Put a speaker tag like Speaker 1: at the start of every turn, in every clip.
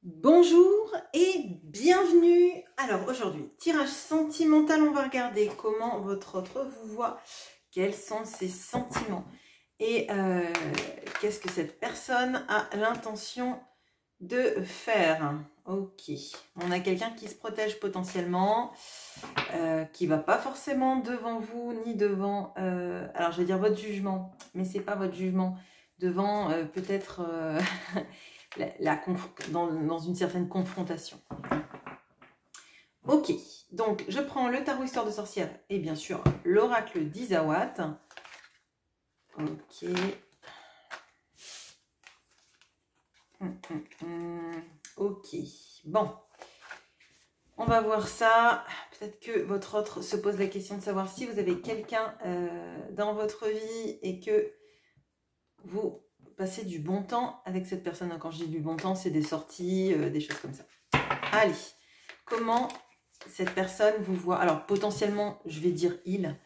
Speaker 1: Bonjour et bienvenue. Alors aujourd'hui, tirage sentimental, on va regarder comment votre autre vous voit, quels sont ses sentiments et qu'est-ce que cette personne a l'intention de faire. Ok, on a quelqu'un qui se protège potentiellement, qui va pas forcément devant vous ni devant, alors je vais dire votre jugement, mais c'est pas votre jugement, devant peut-être dans une certaine confrontation. Ok, donc je prends le tarot histoire de sorcière et bien sûr l'oracle d'Izawat. Ok. Ok, bon. On va voir ça. Peut-être que votre autre se pose la question de savoir si vous avez quelqu'un dans votre vie et que vous passez du bon temps avec cette personne. Quand je dis du bon temps, c'est des sorties, des choses comme ça. Allez, comment cette personne vous voit? Alors, potentiellement, je vais dire il.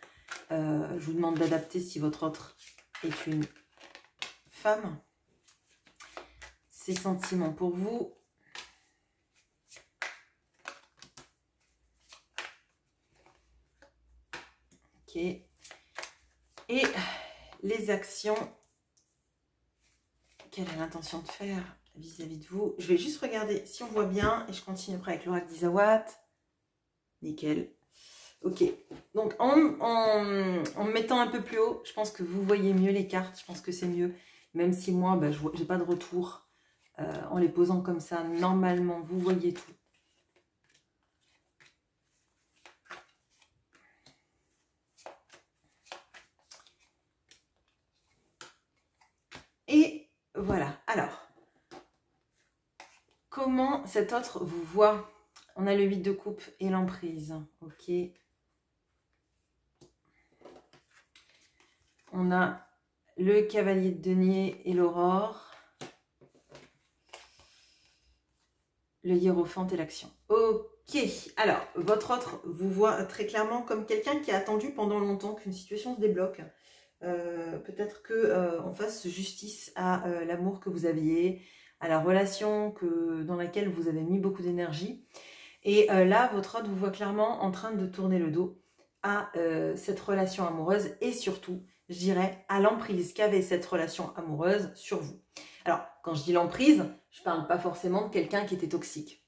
Speaker 1: Je vous demande d'adapter si votre autre est une femme. Ses sentiments pour vous. Ok. Et les actions qu'elle a l'intention de faire vis-à-vis de vous. Je vais juste regarder si on voit bien et je continue après avec l'oracle d'Izawat. Nickel. Ok, donc en me mettant un peu plus haut, je pense que vous voyez mieux les cartes, je pense que c'est mieux. Même si moi, je n'ai pas de retour en les posant comme ça. Normalement, vous voyez tout. Et voilà, alors, comment cet autre vous voit? On a le 8 de coupe et l'emprise, ok. On a le cavalier de denier et l'aurore. Le hiérophante et l'action. Ok, alors, votre autre vous voit très clairement comme quelqu'un qui a attendu pendant longtemps qu'une situation se débloque. Peut-être qu'on fasse justice à l'amour que vous aviez, à la relation dans laquelle vous avez mis beaucoup d'énergie. Et là, votre autre vous voit clairement en train de tourner le dos à cette relation amoureuse et surtout, je dirais, à l'emprise qu'avait cette relation amoureuse sur vous. Alors, quand je dis l'emprise, je ne parle pas forcément de quelqu'un qui était toxique.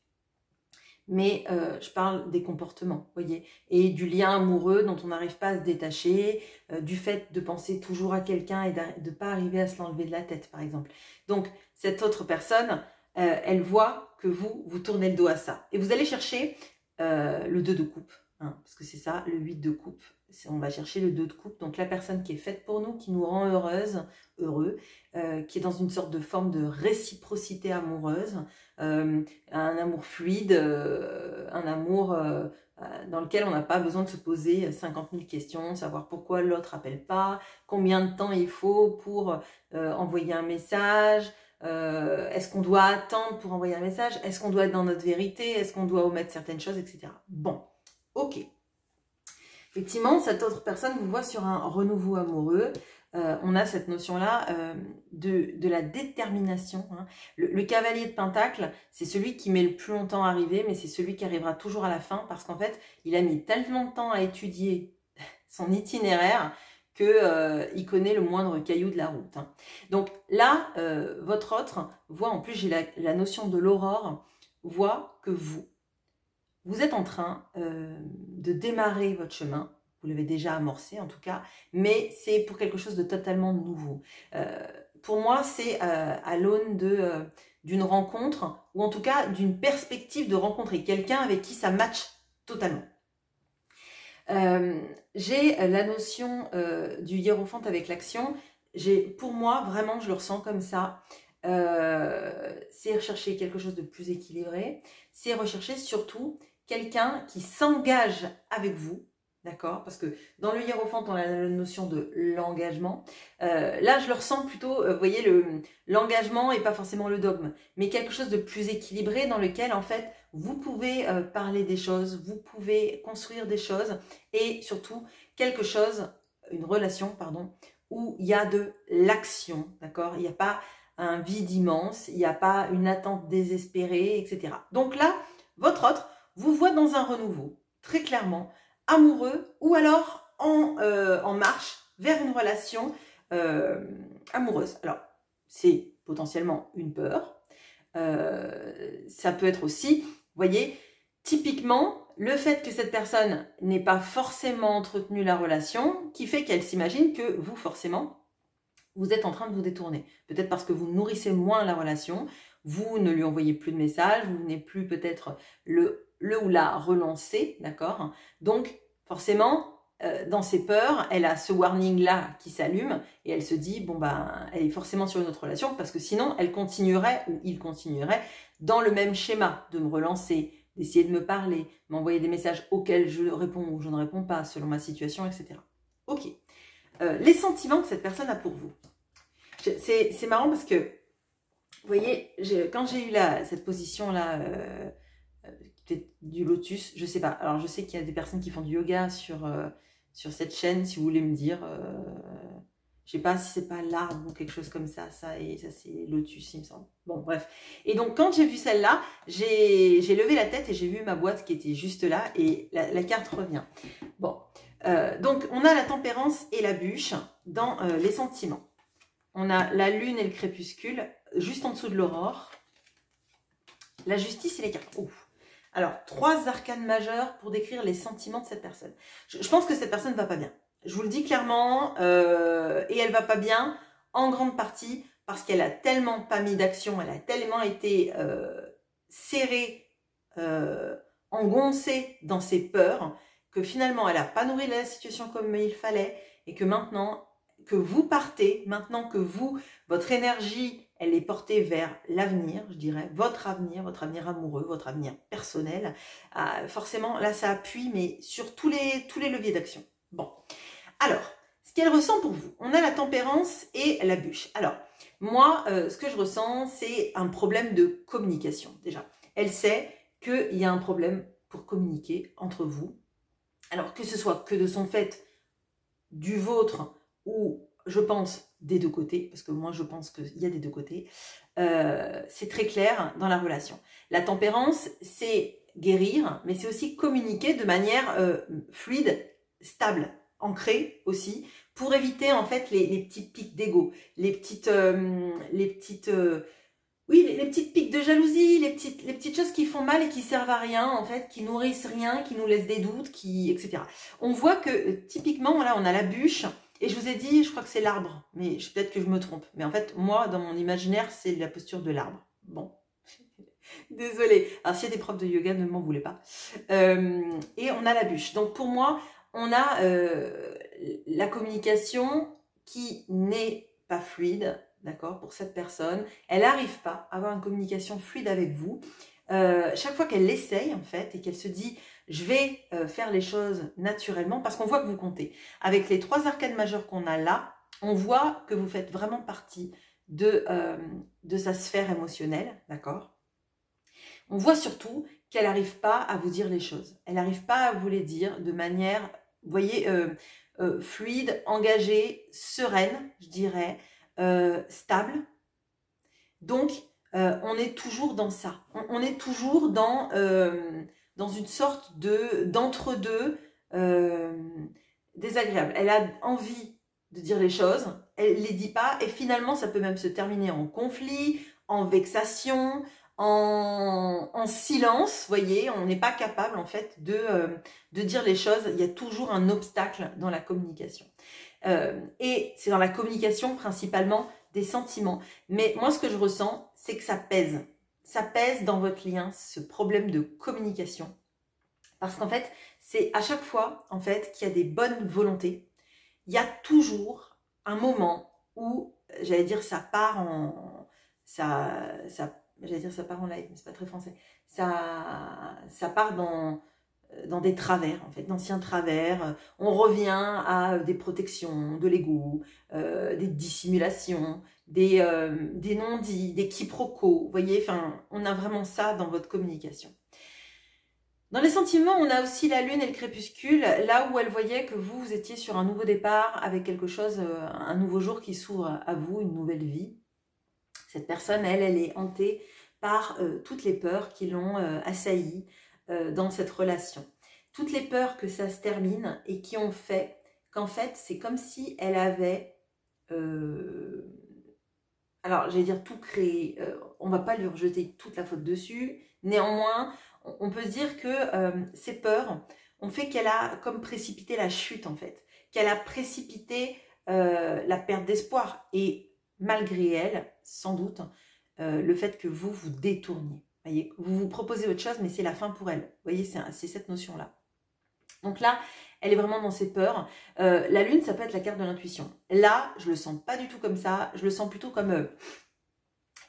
Speaker 1: Mais je parle des comportements, voyez, et du lien amoureux dont on n'arrive pas à se détacher, du fait de penser toujours à quelqu'un et de ne pas arriver à se l'enlever de la tête, par exemple. Donc, cette autre personne, elle voit que vous tournez le dos à ça. Et vous allez chercher le 2 de coupe, hein, parce que c'est ça, le 8 de coupe. On va chercher le 2 de coupe, donc la personne qui est faite pour nous, qui nous rend heureux, qui est dans une sorte de forme de réciprocité amoureuse, un amour fluide, un amour dans lequel on n'a pas besoin de se poser 50 000 questions, savoir pourquoi l'autre n'appelle pas, combien de temps il faut pour envoyer un message, est-ce qu'on doit attendre pour envoyer un message, est-ce qu'on doit être dans notre vérité, est-ce qu'on doit omettre certaines choses, etc. Bon, ok. Effectivement, cette autre personne vous voit sur un renouveau amoureux. On a cette notion-là de la détermination. Hein. Le cavalier de Pentacle, c'est celui qui met le plus longtemps à arriver, mais c'est celui qui arrivera toujours à la fin, parce qu'en fait, il a mis tellement de temps à étudier son itinéraire qu'il connaît le moindre caillou de la route. Hein. Donc là, votre autre voit, en plus j'ai la notion de l'aurore, voit que vous êtes en train de démarrer votre chemin. Vous l'avez déjà amorcé en tout cas, mais c'est pour quelque chose de totalement nouveau. Pour moi, c'est à l'aune d'une rencontre, ou en tout cas d'une perspective de rencontrer quelqu'un avec qui ça match totalement. J'ai la notion du hiérophante avec l'action. Pour moi, vraiment, je le ressens comme ça. C'est rechercher quelque chose de plus équilibré. C'est rechercher surtout quelqu'un qui s'engage avec vous, d'accord? Parce que dans le hiérophante, on a la notion de l'engagement. Là, je le ressens plutôt, vous voyez, l'engagement et pas forcément le dogme, mais quelque chose de plus équilibré dans lequel, en fait, vous pouvez parler des choses, vous pouvez construire des choses et surtout quelque chose, une relation, pardon, où il y a de l'action, d'accord? Il n'y a pas un vide immense, il n'y a pas une attente désespérée, etc. Donc là, votre autre vous voit dans un renouveau, très clairement, amoureux ou alors en marche vers une relation amoureuse. Alors, c'est potentiellement une peur. Ça peut être aussi, vous voyez, typiquement, le fait que cette personne n'ait pas forcément entretenu la relation, qui fait qu'elle s'imagine que vous, forcément, vous êtes en train de vous détourner. Peut-être parce que vous nourrissez moins la relation, vous ne lui envoyez plus de messages, vous venez plus peut-être le ou la relancer, d'accord? Donc, forcément, dans ses peurs, elle a ce warning-là qui s'allume et elle se dit, bon ben, elle est forcément sur une autre relation parce que sinon, elle continuerait ou il continuerait dans le même schéma de me relancer, d'essayer de me parler, m'envoyer des messages auxquels je réponds ou je ne réponds pas selon ma situation, etc. Ok. Les sentiments que cette personne a pour vous. C'est marrant parce que, vous voyez, quand j'ai eu cette position-là, peut-être du lotus, je sais pas. Alors, je sais qu'il y a des personnes qui font du yoga sur cette chaîne, si vous voulez me dire. Je sais pas si c'est pas l'arbre ou quelque chose comme ça. Ça c'est lotus, il me semble. Bon, bref. Et donc, quand j'ai vu celle-là, j'ai levé la tête et j'ai vu ma boîte qui était juste là et la carte revient. Bon. Donc, on a la tempérance et la bûche dans les sentiments. On a la lune et le crépuscule, juste en dessous de l'aurore. La justice et les cartes. Ouf. Alors, 3 arcanes majeures pour décrire les sentiments de cette personne. Je pense que cette personne ne va pas bien. Je vous le dis clairement, et elle va pas bien en grande partie parce qu'elle a tellement pas mis d'action, elle a tellement été serrée, engoncée dans ses peurs, que finalement elle n'a pas nourri la situation comme il fallait, et que maintenant que vous partez, maintenant que vous, votre énergie, elle est portée vers l'avenir, je dirais, votre avenir amoureux, votre avenir personnel, forcément là ça appuie, mais sur tous les leviers d'action. Bon. Alors, ce qu'elle ressent pour vous, on a la tempérance et la bûche. Alors, moi, ce que je ressens, c'est un problème de communication, déjà. Elle sait qu'il y a un problème pour communiquer entre vous. Alors, que ce soit que de son fait, du vôtre, ou je pense des deux côtés, parce que moi, je pense qu'il y a des deux côtés, c'est très clair dans la relation. La tempérance, c'est guérir, mais c'est aussi communiquer de manière fluide, stable, ancrée aussi, pour éviter en fait les petits pics d'ego, les petites pics de jalousie, les petites choses qui font mal et qui servent à rien en fait, qui nourrissent rien, qui nous laissent des doutes, etc. On voit que typiquement là on a la bûche et je vous ai dit, je crois que c'est l'arbre, mais peut-être que je me trompe. Mais en fait moi dans mon imaginaire c'est la posture de l'arbre. Bon. Désolée. Alors, s'il y a des profs de yoga, ne m'en voulez pas. Et on a la bûche. Donc, pour moi, on a la communication qui n'est pas fluide, d'accord, pour cette personne. Elle n'arrive pas à avoir une communication fluide avec vous. Chaque fois qu'elle l'essaye, en fait, et qu'elle se dit, je vais faire les choses naturellement, parce qu'on voit que vous comptez. Avec les 3 arcanes majeures qu'on a là, on voit que vous faites vraiment partie de sa sphère émotionnelle, d'accord. On voit surtout qu'elle n'arrive pas à vous dire les choses. Elle n'arrive pas à vous les dire de manière, vous voyez, fluide, engagée, sereine, je dirais, stable. Donc, on est toujours dans ça. On est toujours dans une sorte d'entre-deux désagréable. Elle a envie de dire les choses, elle ne les dit pas, et finalement, ça peut même se terminer en conflit, en vexation, en silence, vous voyez, on n'est pas capable en fait de dire les choses, il y a toujours un obstacle dans la communication. Et c'est dans la communication principalement des sentiments. Mais moi ce que je ressens, c'est que ça pèse dans votre lien, ce problème de communication. Parce qu'en fait, c'est à chaque fois en fait qu'il y a des bonnes volontés, il y a toujours un moment où, j'allais dire, ça part en live, mais c'est pas très français. Ça part dans des travers, en fait, d'anciens travers. On revient à des protections, de l'ego, des dissimulations, des non-dits, des quiproquos. Vous voyez, enfin, on a vraiment ça dans votre communication. Dans les sentiments, on a aussi la lune et le crépuscule, là où elle voyait que vous étiez sur un nouveau départ avec quelque chose, un nouveau jour qui s'ouvre à vous, une nouvelle vie. Cette personne, elle est hantée par toutes les peurs qui l'ont assaillie dans cette relation. Toutes les peurs que ça se termine et qui ont fait qu'en fait, c'est comme si elle avait... alors, j'allais dire tout créé. On va pas lui rejeter toute la faute dessus. Néanmoins, on peut se dire que ces peurs ont fait qu'elle a comme précipité la chute, en fait. Qu'elle a précipité la perte d'espoir. Et malgré elle, sans doute, le fait que vous vous détourniez. Voyez, vous vous proposez autre chose, mais c'est la fin pour elle. Vous voyez, c'est cette notion-là. Donc là, elle est vraiment dans ses peurs. La lune, ça peut être la carte de l'intuition. Là, je le sens pas du tout comme ça. Je le sens plutôt comme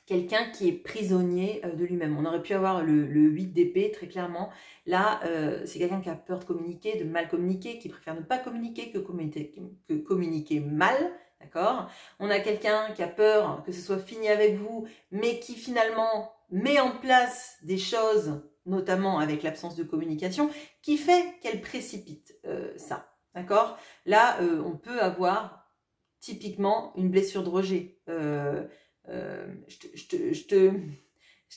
Speaker 1: quelqu'un qui est prisonnier de lui-même. On aurait pu avoir le 8 d'épée, très clairement. Là, c'est quelqu'un qui a peur de communiquer, de mal communiquer, qui préfère ne pas communiquer que communiquer mal. D'accord? On a quelqu'un qui a peur que ce soit fini avec vous, mais qui finalement met en place des choses, notamment avec l'absence de communication, qui fait qu'elle précipite ça. D'accord? Là, on peut avoir typiquement une blessure de rejet. Je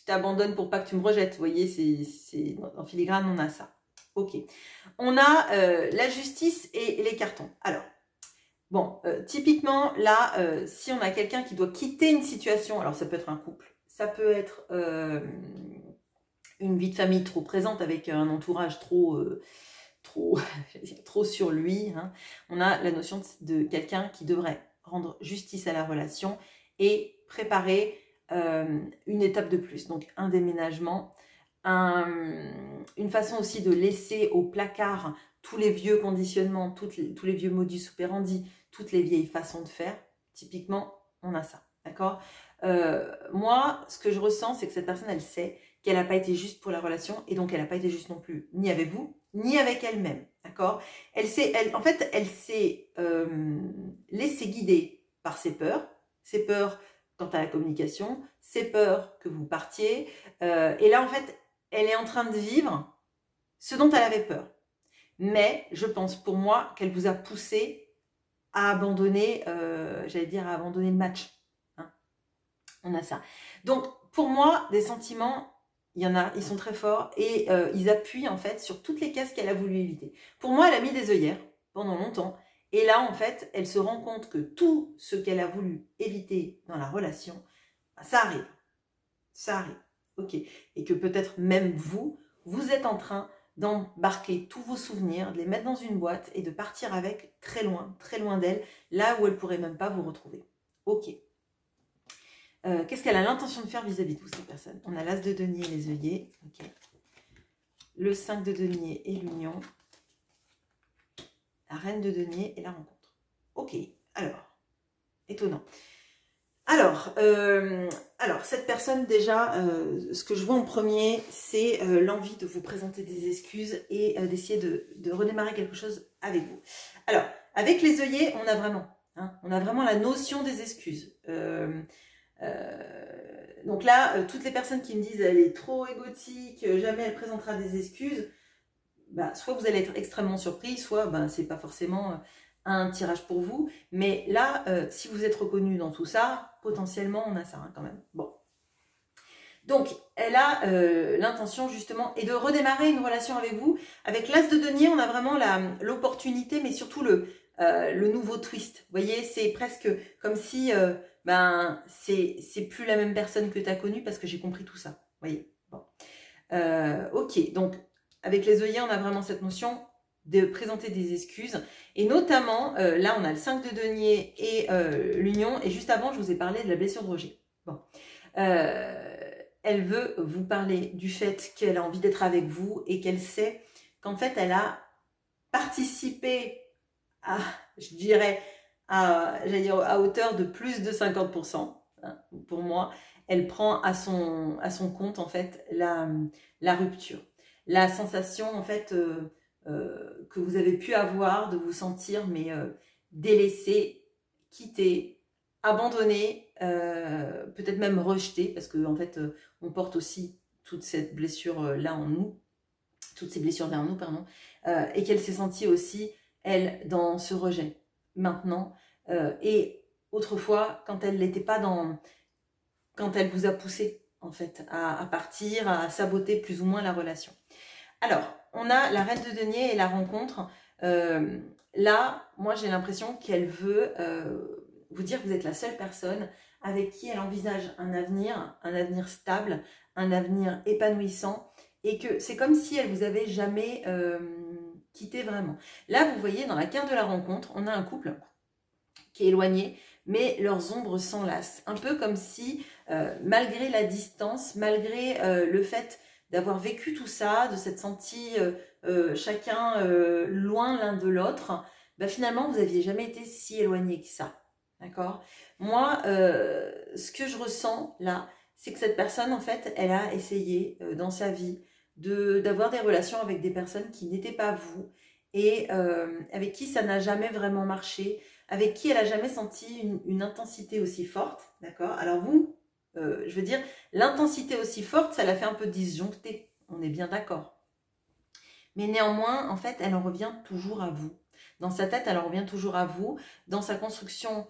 Speaker 1: t'abandonne pour pas que tu me rejettes. Vous voyez, c'est en filigrane, on a ça. Ok. On a la justice et les cartons. Alors, bon, typiquement, là, si on a quelqu'un qui doit quitter une situation, alors ça peut être un couple, ça peut être une vie de famille trop présente avec un entourage trop sur lui. Hein. On a la notion de quelqu'un qui devrait rendre justice à la relation et préparer une étape de plus. Donc un déménagement, une façon aussi de laisser au placard tous les vieux conditionnements, tous les vieux modus operandi, toutes les vieilles façons de faire. Typiquement, on a ça. D'accord ? Moi, ce que je ressens, c'est que cette personne, elle sait qu'elle n'a pas été juste pour la relation et donc elle n'a pas été juste non plus ni avec vous, ni avec elle-même. D'accord ? En fait, elle s'est laissée guider par ses peurs quant à la communication, ses peurs que vous partiez. Et là, en fait, elle est en train de vivre ce dont elle avait peur. Mais je pense pour moi qu'elle vous a poussé à abandonner, j'allais dire à abandonner le match. Hein, on a ça. Donc, pour moi, des sentiments, il y en a, ils sont très forts et ils appuient en fait sur toutes les cases qu'elle a voulu éviter. Pour moi, elle a mis des œillères pendant longtemps. Et là, en fait, elle se rend compte que tout ce qu'elle a voulu éviter dans la relation, ça arrive. Ça arrive. Ok. Et que peut-être même vous êtes en train d'embarquer tous vos souvenirs, de les mettre dans une boîte et de partir avec très loin d'elle, là où elle ne pourrait même pas vous retrouver. Ok. Qu'est-ce qu'elle a l'intention de faire vis-à-vis de vous, cette personne? On a l'as de denier et les œillets. Okay. Le 5 de denier et l'union. La reine de denier et la rencontre. Ok, alors, étonnant. Alors, cette personne, déjà, ce que je vois en premier, c'est l'envie de vous présenter des excuses et d'essayer de redémarrer quelque chose avec vous. Alors, avec les œillets, on a vraiment la notion des excuses. Donc là, toutes les personnes qui me disent elle est trop égotique, jamais elle présentera des excuses, bah, soit vous allez être extrêmement surpris, soit bah, c'est pas forcément un tirage pour vous. Mais là, si vous êtes reconnu dans tout ça, potentiellement on a ça hein, quand même. Bon. Donc, elle a l'intention justement et de redémarrer une relation avec vous. Avec l'as de denier, on a vraiment l'opportunité, mais surtout le nouveau twist. Vous voyez, c'est presque comme si c'est plus la même personne que tu as connue parce que j'ai compris tout ça. Vous voyez, bon. Ok, donc avec les œillets, on a vraiment cette notion de présenter des excuses. Et notamment, là, on a le 5 de denier et l'union. Et juste avant, je vous ai parlé de la blessure de rejet. Bon. Elle veut vous parler du fait qu'elle a envie d'être avec vous et qu'elle sait qu'en fait, elle a participé à, je dirais, à hauteur de plus de 50%. Hein, pour moi, elle prend à son compte, en fait, la rupture. La sensation, en fait, que vous avez pu avoir de vous sentir, mais délaissé, quitté, abandonné, peut-être même rejeté, parce que en fait, on porte aussi toute cette blessure-là en nous, toutes ces blessures-là en nous, pardon, et qu'elle s'est sentie aussi, elle, dans ce rejet, maintenant, et autrefois, quand elle n'était pas quand elle vous a poussé, en fait, à partir, à saboter plus ou moins la relation. Alors, on a la reine de denier et la rencontre. Là, moi, j'ai l'impression qu'elle veut vous dire que vous êtes la seule personne avec qui elle envisage un avenir stable, un avenir épanouissant, et que c'est comme si elle vous avait jamais quitté vraiment. Là, vous voyez, dans la carte de la rencontre, on a un couple qui est éloigné, mais leurs ombres s'enlacent. Un peu comme si, malgré la distance, malgré le fait d'avoir vécu tout ça, de s'être senti chacun loin l'un de l'autre, bah finalement, vous n'aviez jamais été si éloignés que ça. D'accord? Moi, ce que je ressens là, c'est que cette personne, en fait, elle a essayé dans sa vie d'avoir des relations avec des personnes qui n'étaient pas vous et avec qui ça n'a jamais vraiment marché, avec qui elle n'a jamais senti une intensité aussi forte. D'accord? Alors vous, je veux dire, l'intensité aussi forte, ça l'a fait un peu disjoncter. On est bien d'accord. Mais néanmoins, en fait, elle en revient toujours à vous. Dans sa tête, elle en revient toujours à vous. Dans sa construction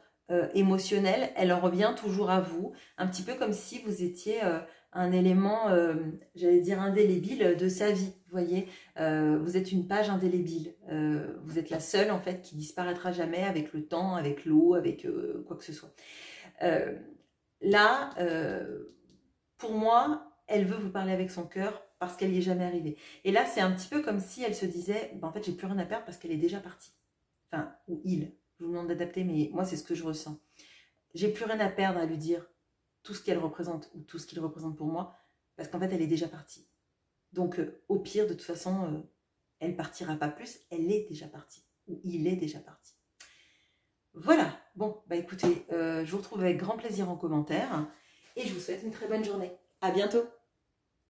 Speaker 1: émotionnelle, elle en revient toujours à vous. Un petit peu comme si vous étiez un élément, j'allais dire, indélébile de sa vie. Vous voyez, vous êtes une page indélébile. Vous êtes la seule, en fait, qui disparaîtra jamais avec le temps, avec l'eau, avec quoi que ce soit. Là, pour moi, elle veut vous parler avec son cœur parce qu'elle n'y est jamais arrivée. Et là, c'est un petit peu comme si elle se disait, bah, en fait, j'ai plus rien à perdre parce qu'elle est déjà partie. Enfin, ou il. Je vous demande d'adapter, mais moi, c'est ce que je ressens. J'ai plus rien à perdre à lui dire tout ce qu'elle représente ou tout ce qu'il représente pour moi parce qu'en fait, elle est déjà partie. Donc, au pire, de toute façon, elle partira pas plus. Elle est déjà partie. Ou il est déjà parti. Voilà. Bon, bah écoutez, je vous retrouve avec grand plaisir en commentaire. Et je vous souhaite une très bonne journée. À bientôt.